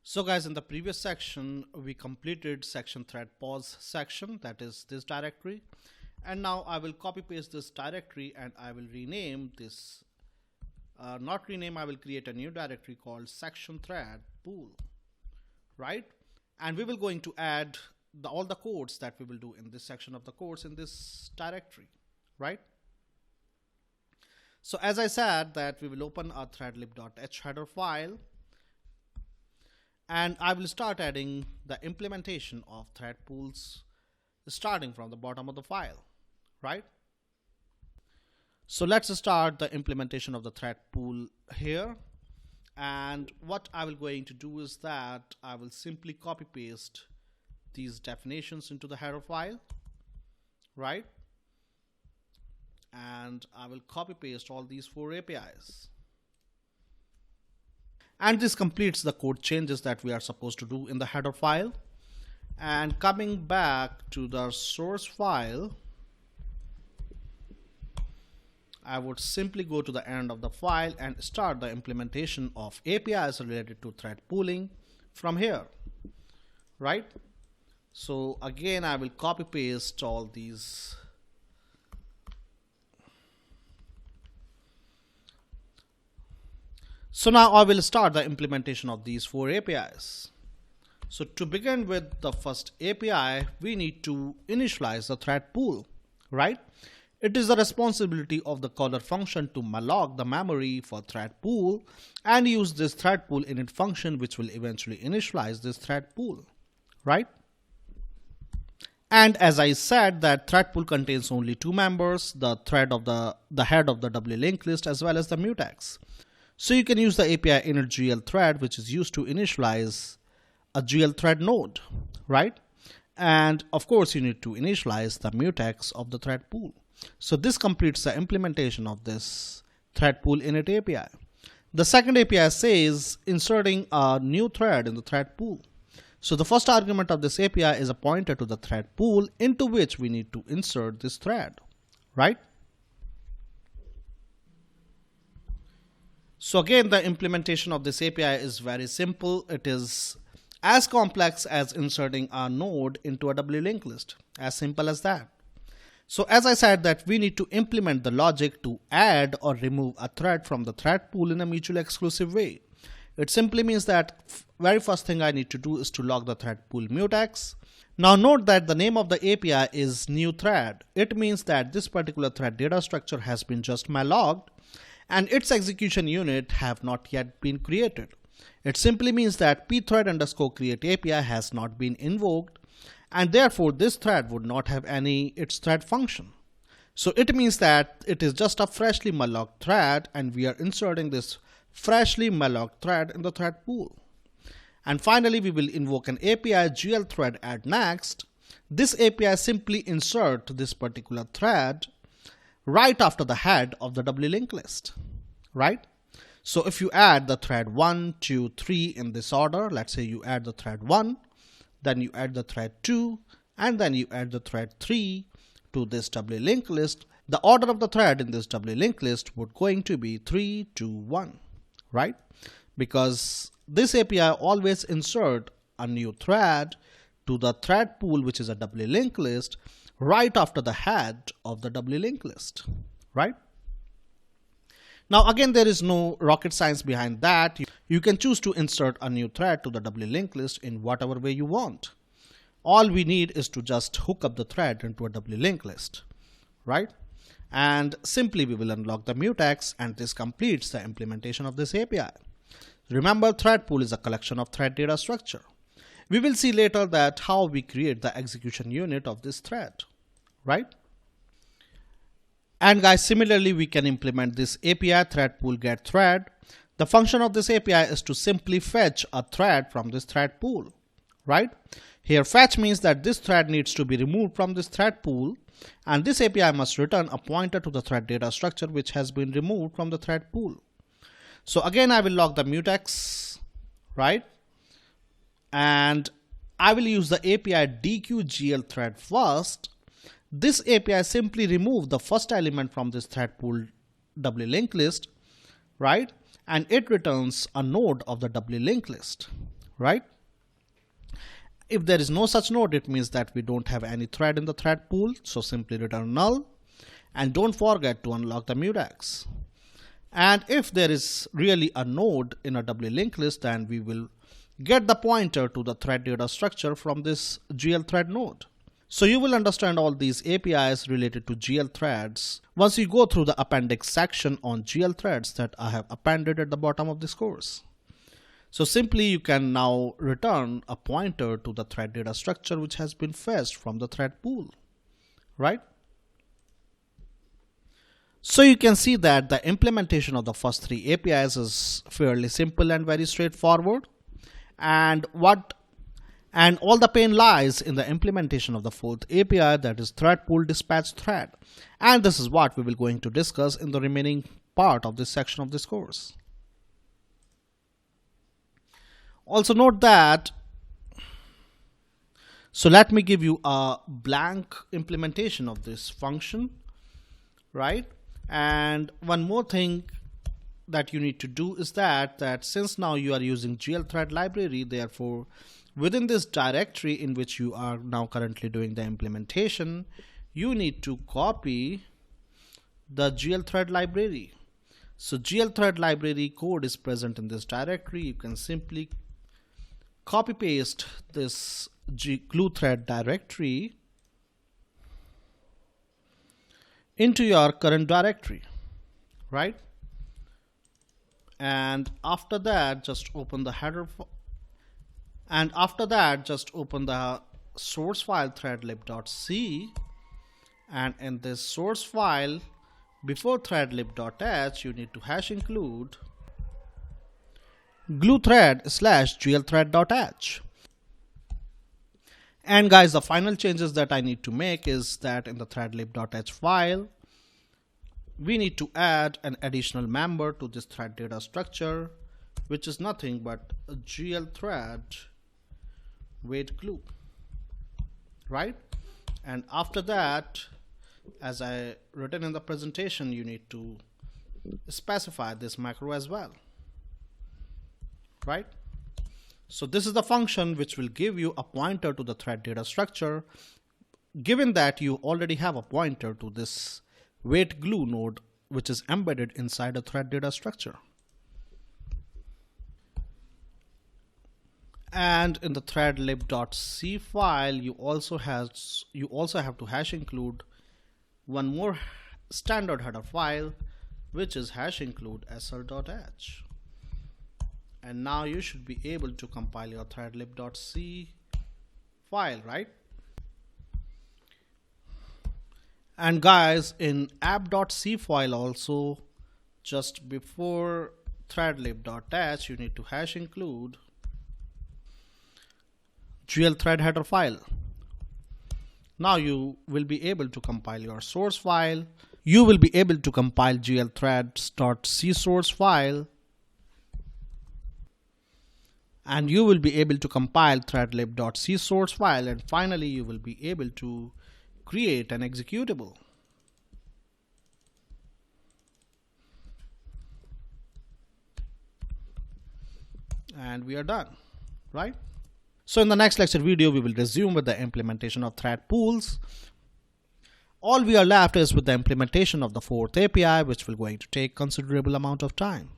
So guys, in the previous section, we completed section thread pos section, that is this directory. And now I will copy paste this directory and I will rename this, I will create a new directory called section thread pool, right? And we will going to add all the codes that we will do in this section of the course in this directory, right? So as I said that we will open a threadlib.h header file, and I will start adding the implementation of thread pools starting from the bottom of the file, right? So let's start the implementation of the thread pool here. And what I will going to do is that I will simply copy paste these definitions into the header file, right? And I will copy paste all these 4 APIs. And this completes the code changes that we are supposed to do in the header file. And coming back to the source file, I would simply go to the end of the file and start the implementation of APIs related to thread pooling from here, right? So again, I will copy paste all these. So now I will start the implementation of these 4 APIs. So to begin with the first API, we need to initialize the thread pool, right? It is the responsibility of the caller function to malloc the memory for thread pool and use this thread pool init function, which will eventually initialize this thread pool, right? And as I said, that thread pool contains only 2 members, the thread of the head of the W linked list as well as the mutex. So you can use the API init GL thread, which is used to initialize a GL thread node, right? And of course, you need to initialize the mutex of the thread pool. So this completes the implementation of this thread pool init API. The second API says inserting a new thread in the thread pool. So the first argument of this API is a pointer to the thread pool into which we need to insert this thread, right? So again, the implementation of this API is very simple. It is as complex as inserting a node into a W linked list, as simple as that. So as I said that we need to implement the logic to add or remove a thread from the thread pool in a mutually exclusive way. It simply means that very first thing I need to do is to log the thread pool mutex. Now note that the name of the API is new thread. It means that this particular thread data structure has been just mallogged and its execution unit have not yet been created. It simply means that pthread_create API has not been invoked, and therefore this thread would not have its thread function. So it means that it is just a freshly mallogged thread, and we are inserting this freshly mallogged thread in the thread pool. And finally, we will invoke an API GL thread add next. This API simply insert this particular thread right after the head of the W linked list, right? So if you add the thread 1, 2, 3 in this order, let's say you add the thread 1, then you add the thread 2, and then you add the thread 3 to this W linked list, the order of the thread in this W linked list would going to be 3, 2, 1, right? Because this API always insert a new thread to the thread pool, which is a W linked list, right after the head of the W linked list, right? Now again, there is no rocket science behind that. You can choose to insert a new thread to the W linked list in whatever way you want. All we need is to just hook up the thread into a W linked list, right? And simply we will unlock the mutex, and this completes the implementation of this API. Remember, thread pool is a collection of thread data structure. We will see later that how we create the execution unit of this thread, right? And guys, similarly, we can implement this API thread pool get thread. The function of this API is to simply fetch a thread from this thread pool, right? Here fetch means that this thread needs to be removed from this thread pool, and this API must return a pointer to the thread data structure which has been removed from the thread pool. So again, I will log the mutex, right? And I will use the API dequeugl thread first. This API simply remove the first element from this thread pool W linked list, right? And it returns a node of the W linked list, right? If there is no such node, it means that we don't have any thread in the thread pool. So simply return null, and don't forget to unlock the mutex. And if there is really a node in a doubly linked list, then we will get the pointer to the thread data structure from this GL thread node. So you will understand all these APIs related to GL threads once you go through the appendix section on GL threads that I have appended at the bottom of this course. So simply you can now return a pointer to the thread data structure which has been fetched from the thread pool, right? So you can see that the implementation of the first three APIs is fairly simple and very straightforward. And all the pain lies in the implementation of the fourth API, that is thread pool dispatch thread. And this is what we will going to discuss in the remaining part of this section of this course. Also note that, so let me give you a blank implementation of this function, right? And one more thing that you need to do is that since now you are using GL thread library, therefore within this directory in which you are now currently doing the implementation, you need to copy the GL thread library. So GL thread library code is present in this directory. You can simply copy paste this glue thread directory into your current directory, right? And after that, just open the header and after that just open the source file threadlib.c, and in this source file before threadlib.h you need to hash include glue thread /GL thread.h. And guys, the final changes that I need to make is that in the threadlib.h file, we need to add an additional member to this thread data structure, which is nothing but a GL thread wait glue, right? And after that, as I written in the presentation, you need to specify this macro as well, right? So this is the function which will give you a pointer to the thread data structure, given that you already have a pointer to this wait glue node which is embedded inside a thread data structure. And in the threadlib.c file, you also have to hash include one more standard header file, which is hash include sr.h. And now you should be able to compile your threadlib.c file, right? And guys, in app.c file also, just before threadlib.h, you need to hash include GL thread header file. Now you will be able to compile your source file. You will be able to compile GL threads.c source file, and you will be able to compile threadlib.c source file, and finally you will be able to create an executable. And we are done, right? So in the next lecture video, we will resume with the implementation of thread pools. All we are left is with the implementation of the fourth API, which will going to take considerable amount of time.